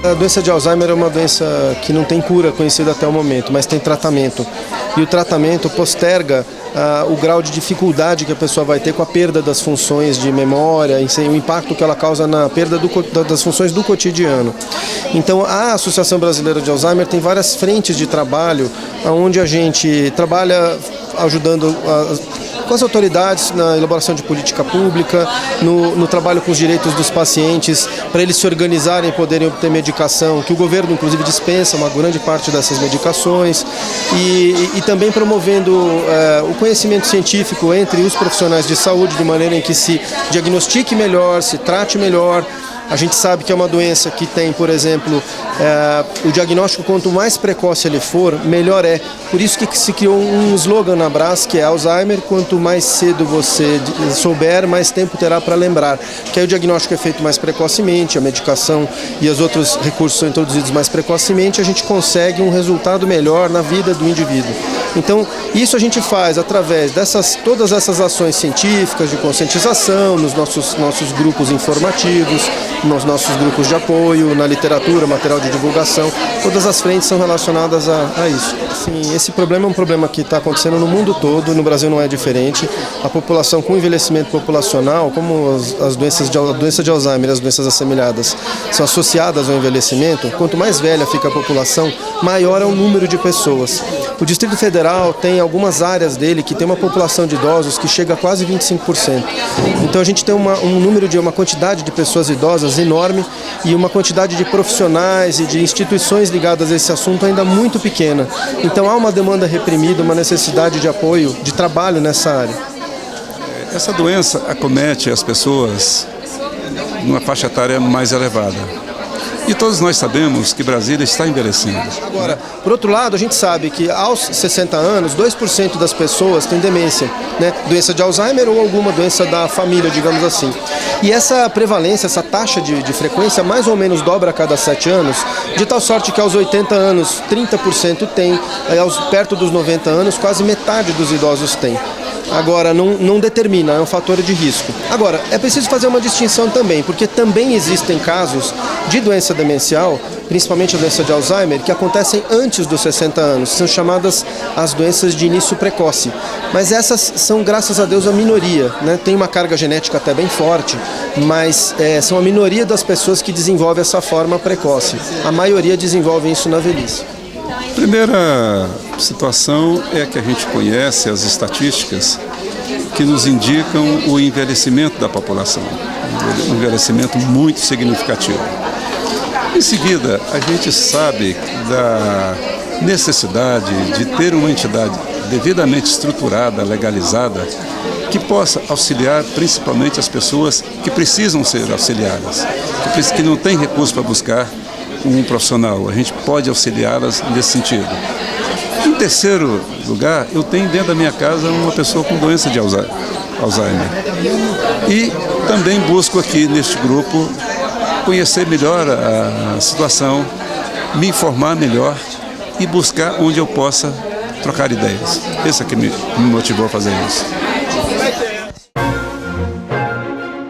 A doença de Alzheimer é uma doença que não tem cura conhecida até o momento, mas tem tratamento. E o tratamento posterga o grau de dificuldade que a pessoa vai ter com a perda das funções de memória, o impacto que ela causa na perda das funções do cotidiano. Então, a Associação Brasileira de Alzheimer tem várias frentes de trabalho, onde a gente trabalha ajudando com as autoridades na elaboração de política pública, no trabalho com os direitos dos pacientes, para eles se organizarem e poderem obter medicação, que o governo inclusive dispensa uma grande parte dessas medicações, e também promovendo o conhecimento científico entre os profissionais de saúde, de maneira em que se diagnostique melhor, se trate melhor. A gente sabe que é uma doença que tem, por exemplo, o diagnóstico, quanto mais precoce ele for, melhor é. Por isso que se criou um slogan na Brás, que é Alzheimer, quanto mais cedo você souber, mais tempo terá para lembrar. Que aí o diagnóstico é feito mais precocemente, a medicação e os outros recursos são introduzidos mais precocemente, a gente consegue um resultado melhor na vida do indivíduo. Então, isso a gente faz através todas essas ações científicas de conscientização, nos nossos grupos informativos, nos nossos grupos de apoio, na literatura, material de divulgação, todas as frentes são relacionadas a isso. Sim, esse problema é um problema que está acontecendo no mundo todo, no Brasil não é diferente. A população com envelhecimento populacional, como a doença de Alzheimer e as doenças assemelhadas são associadas ao envelhecimento, quanto mais velha fica a população, maior é o número de pessoas. O Distrito Federal tem algumas áreas dele que tem uma população de idosos que chega a quase 25%. Então a gente tem uma quantidade de pessoas idosas enorme e uma quantidade de profissionais e de instituições ligadas a esse assunto ainda muito pequena. Então há uma demanda reprimida, uma necessidade de apoio, de trabalho nessa área. Essa doença acomete as pessoas numa faixa etária mais elevada. E todos nós sabemos que Brasília está envelhecendo. Agora, por outro lado, a gente sabe que aos 60 anos, 2% das pessoas têm demência, né? Doença de Alzheimer ou alguma doença da família, digamos assim. E essa prevalência, essa taxa de frequência, mais ou menos dobra a cada 7 anos, de tal sorte que aos 80 anos, 30% tem, perto dos 90 anos, quase metade dos idosos tem. Agora, não determina, é um fator de risco. Agora, é preciso fazer uma distinção também, porque também existem casos de doença demencial, principalmente a doença de Alzheimer, que acontecem antes dos 60 anos, são chamadas as doenças de início precoce. Mas essas são, graças a Deus, a minoria, né? Tem uma carga genética até bem forte, mas são a minoria das pessoas que desenvolvem essa forma precoce. A maioria desenvolve isso na velhice. A primeira situação é que a gente conhece as estatísticas que nos indicam o envelhecimento da população, um envelhecimento muito significativo. Em seguida, a gente sabe da necessidade de ter uma entidade devidamente estruturada, legalizada, que possa auxiliar principalmente as pessoas que precisam ser auxiliadas, que não têm recurso para buscar um profissional. A gente pode auxiliá-las nesse sentido. Em terceiro lugar, eu tenho dentro da minha casa uma pessoa com doença de Alzheimer. E também busco aqui neste grupo conhecer melhor a situação, me informar melhor e buscar onde eu possa trocar ideias. Esse é que me motivou a fazer isso.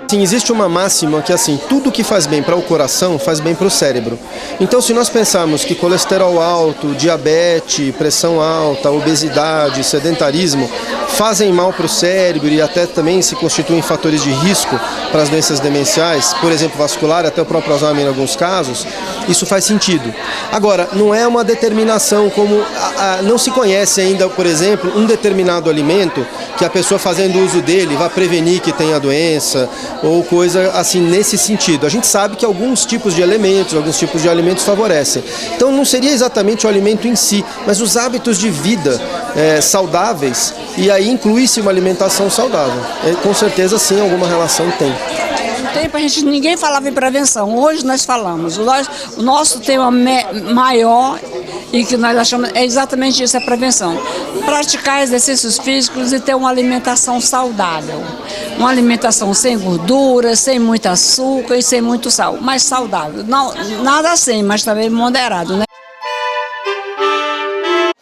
Sim, existe uma máxima que tudo que faz bem para o coração faz bem para o cérebro. Então, se nós pensarmos que colesterol alto, diabetes, pressão alta, obesidade, sedentarismo fazem mal para o cérebro e até também se constituem fatores de risco para as doenças demenciais, por exemplo, vascular, até o próprio Alzheimer em alguns casos, isso faz sentido. Agora, não é uma determinação como... não se conhece ainda, por exemplo, um determinado alimento que a pessoa fazendo uso dele vai prevenir que tenha doença ou coisa assim nesse sentido. A gente sabe que alguns tipos de elementos, alguns tipos de alimentos favorecem. Então não seria exatamente o alimento em si, mas os hábitos de vida saudáveis, e aí inclui-se uma alimentação saudável. Com certeza sim, alguma relação tem. Tempo ninguém falava em prevenção, hoje nós falamos. O nosso tema maior e que nós achamos é exatamente isso, é prevenção. Praticar exercícios físicos e ter uma alimentação saudável. Uma alimentação sem gordura, sem muito açúcar e sem muito sal, mas saudável. Não, nada assim, mas também moderado, né?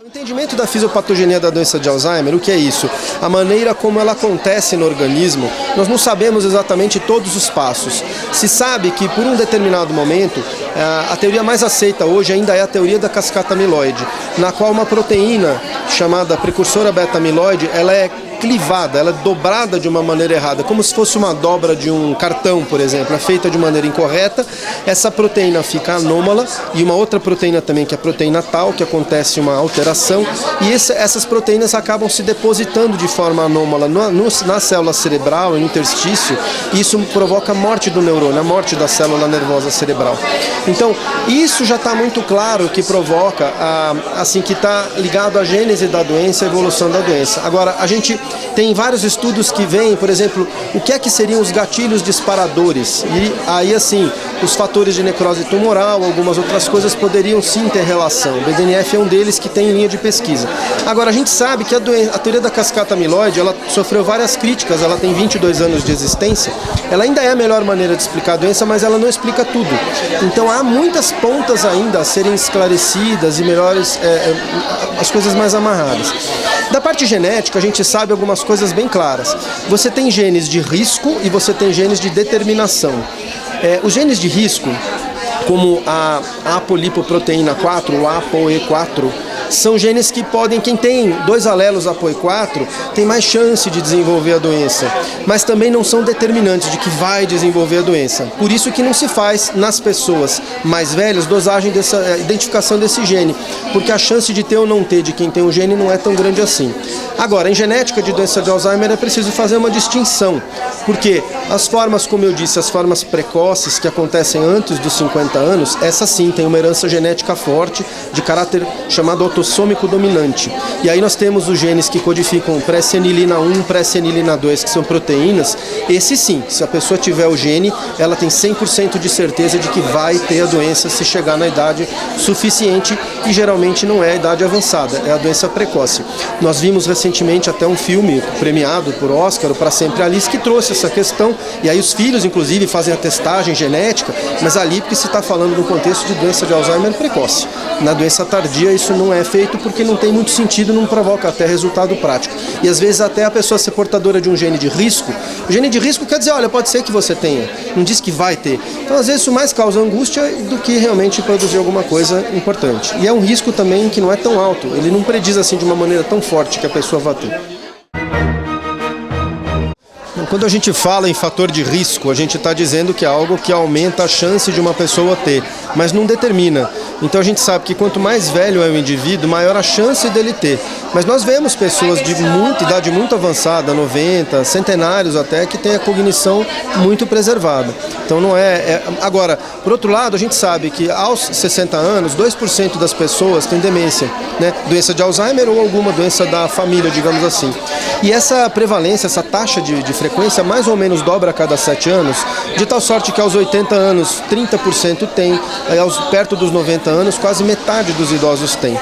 O entendimento da fisiopatogenia da doença de Alzheimer, o que é isso? A maneira como ela acontece no organismo, Nós não sabemos exatamente todos os passos. Se sabe que por um determinado momento, a teoria mais aceita hoje ainda é a teoria da cascata amiloide, na qual uma proteína chamada precursora beta-amiloide, ela é clivada, ela é dobrada de uma maneira errada, como se fosse uma dobra de um cartão, por exemplo, é feita de maneira incorreta, essa proteína fica anômala, e uma outra proteína também, que é a proteína tal, que acontece uma alteração, e essas proteínas acabam se depositando de forma anômala na célula cerebral e no interstício, e isso provoca a morte do neurônio, a morte da célula nervosa cerebral. Então, isso já está muito claro que provoca, assim, que está ligado à gênese da doença, à evolução da doença. Agora, a gente tem vários estudos que veem, por exemplo, o que é que seriam os gatilhos disparadores. E aí, assim, os fatores de necrose tumoral, algumas outras coisas poderiam sim ter relação. O BDNF é um deles que tem linha de pesquisa. Agora, a gente sabe que a teoria da cascata amiloide, ela sofreu várias críticas, ela tem 22 anos de existência, ela ainda é a melhor maneira de explicar a doença, mas ela não explica tudo. Então, há muitas pontas ainda a serem esclarecidas e melhores, as coisas mais amarradas. Da parte genética, a gente sabe algumas coisas bem claras. Você tem genes de risco e você tem genes de determinação. Os genes de risco, como a apolipoproteína 4, o ApoE4, são genes que podem, quem tem 2 alelos ApoE4, tem mais chance de desenvolver a doença, mas também não são determinantes de que vai desenvolver a doença. Por isso que não se faz nas pessoas mais velhas dosagem dessa identificação desse gene, porque a chance de ter ou não ter de quem tem o gene não é tão grande assim. Agora, em genética de doença de Alzheimer é preciso fazer uma distinção, porque as formas, como eu disse, as formas precoces que acontecem antes dos 50 anos, essa sim tem uma herança genética forte, de caráter chamado autossômico dominante. E aí nós temos os genes que codificam pré-senilina 1, pré-senilina 2, que são proteínas. Esse sim, se a pessoa tiver o gene, ela tem 100% de certeza de que vai ter a doença se chegar na idade suficiente, e geralmente não é a idade avançada, é a doença precoce. Nós vimos recentemente até um filme premiado por Oscar, o Pra Sempre Alice, que trouxe essa questão, e aí os filhos inclusive fazem a testagem genética, mas ali porque se está falando no contexto de doença de Alzheimer precoce. Na doença tardia isso não é feito porque não tem muito sentido, não provoca até resultado prático. E às vezes até a pessoa ser portadora de um gene de risco, o gene de risco quer dizer, olha, pode ser que você tenha, não diz que vai ter. Então às vezes isso mais causa angústia do que realmente produzir alguma coisa importante. E é um risco também que não é tão alto, ele não prediz assim de uma maneira tão forte que a pessoa vai ter. Quando a gente fala em fator de risco, a gente está dizendo que é algo que aumenta a chance de uma pessoa ter, mas não determina. Então a gente sabe que quanto mais velho é o indivíduo, maior a chance dele ter. Mas nós vemos pessoas de idade muito avançada, 90, centenários até, que têm a cognição muito preservada. Então não Agora, por outro lado, a gente sabe que aos 60 anos, 2% das pessoas têm demência, né? Doença de Alzheimer ou alguma doença da família, digamos assim. E essa prevalência, essa taxa de frequência mais ou menos dobra a cada 7 anos, de tal sorte que aos 80 anos 30% tem, perto dos 90 anos quase metade dos idosos tem.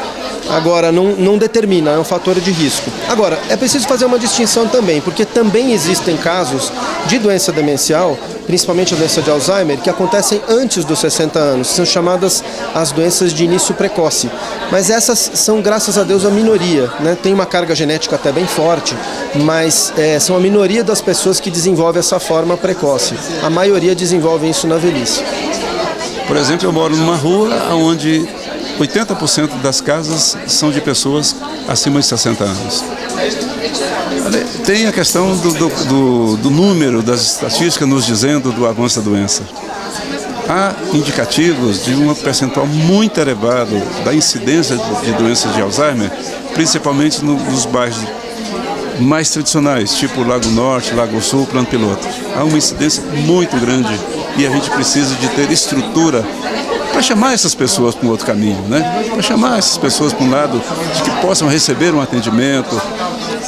Agora, não determina, é um fator de risco. Agora, é preciso fazer uma distinção também, porque também existem casos de doença demencial, principalmente a doença de Alzheimer, que acontecem antes dos 60 anos, são chamadas as doenças de início precoce. Mas essas são, graças a Deus, a minoria, né? Tem uma carga genética até bem forte, mas são a minoria das pessoas que desenvolvem essa forma precoce. A maioria desenvolve isso na velhice. Por exemplo, eu moro numa rua onde 80% das casas são de pessoas acima de 60 anos. Tem a questão do número das estatísticas nos dizendo do avanço da doença. Há indicativos de um percentual muito elevado da incidência de doenças de Alzheimer, principalmente nos bairros mais tradicionais, tipo Lago Norte, Lago Sul, Plano Piloto. Há uma incidência muito grande e a gente precisa de ter estrutura para chamar essas pessoas para um outro caminho, né? Para chamar essas pessoas para um lado de que possam receber um atendimento,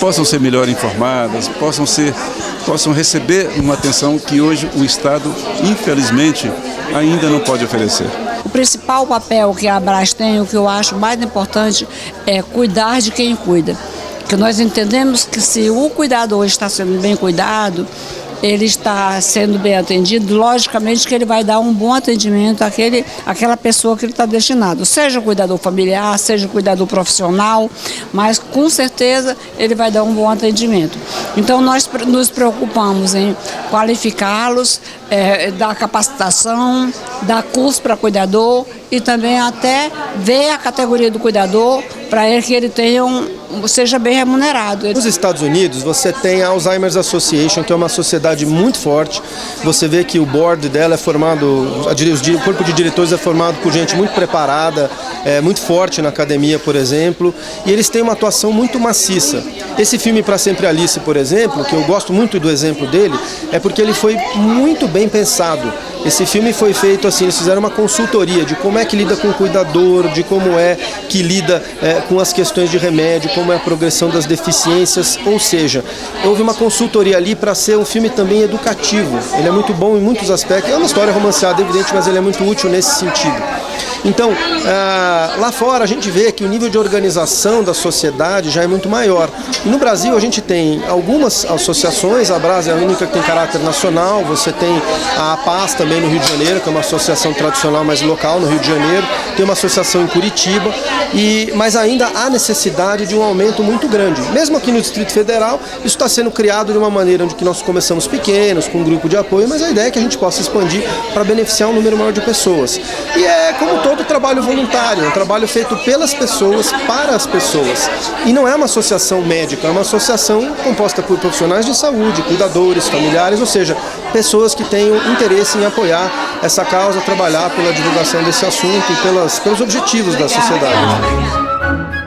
possam ser melhor informadas, possam receber uma atenção que hoje o Estado, infelizmente, ainda não pode oferecer. O principal papel que a Abras tem, o que eu acho mais importante, é cuidar de quem cuida. Porque nós entendemos que se o cuidador está sendo bem cuidado, ele está sendo bem atendido, logicamente que ele vai dar um bom atendimento àquela pessoa que ele está destinado, seja o cuidador familiar, seja o cuidador profissional, mas com certeza ele vai dar um bom atendimento. Então nós nos preocupamos em qualificá-los, dar capacitação, dar curso para cuidador e também até ver a categoria do cuidador para que ele seja bem remunerado. Nos Estados Unidos você tem a Alzheimer's Association, que é uma sociedade muito forte. Você vê que o board dela é formado, o corpo de diretores é formado por gente muito preparada, muito forte na academia, por exemplo, e eles têm uma atuação muito maciça. Esse filme Pra Sempre Alice, por exemplo, que eu gosto muito do exemplo dele, é porque ele foi muito bem pensado. Esse filme foi feito assim, eles fizeram uma consultoria de como é que lida com o cuidador, de como é que lida com as questões de remédio, como é a progressão das deficiências, ou seja, houve uma consultoria ali para ser um filme também educativo. Ele é muito bom em muitos aspectos, é uma história romanceada, evidente, mas ele é muito útil nesse sentido. Então, lá fora a gente vê que o nível de organização da sociedade já é muito maior. E no Brasil a gente tem algumas associações, a Brasa é a única que tem caráter nacional, você tem a APAS também no Rio de Janeiro, que é uma associação tradicional mais local no Rio de Janeiro, tem uma associação em Curitiba, mas ainda há necessidade de um aumento muito grande. Mesmo aqui no Distrito Federal, isso está sendo criado de uma maneira onde nós começamos pequenos, com um grupo de apoio, mas a ideia é que a gente possa expandir para beneficiar um número maior de pessoas. E é como todo trabalho voluntário, é um trabalho feito pelas pessoas, para as pessoas. E não é uma associação médica, é uma associação composta por profissionais de saúde, cuidadores, familiares, ou seja, pessoas que tenham interesse em apoiar essa causa, trabalhar pela divulgação desse assunto e pelos objetivos da sociedade.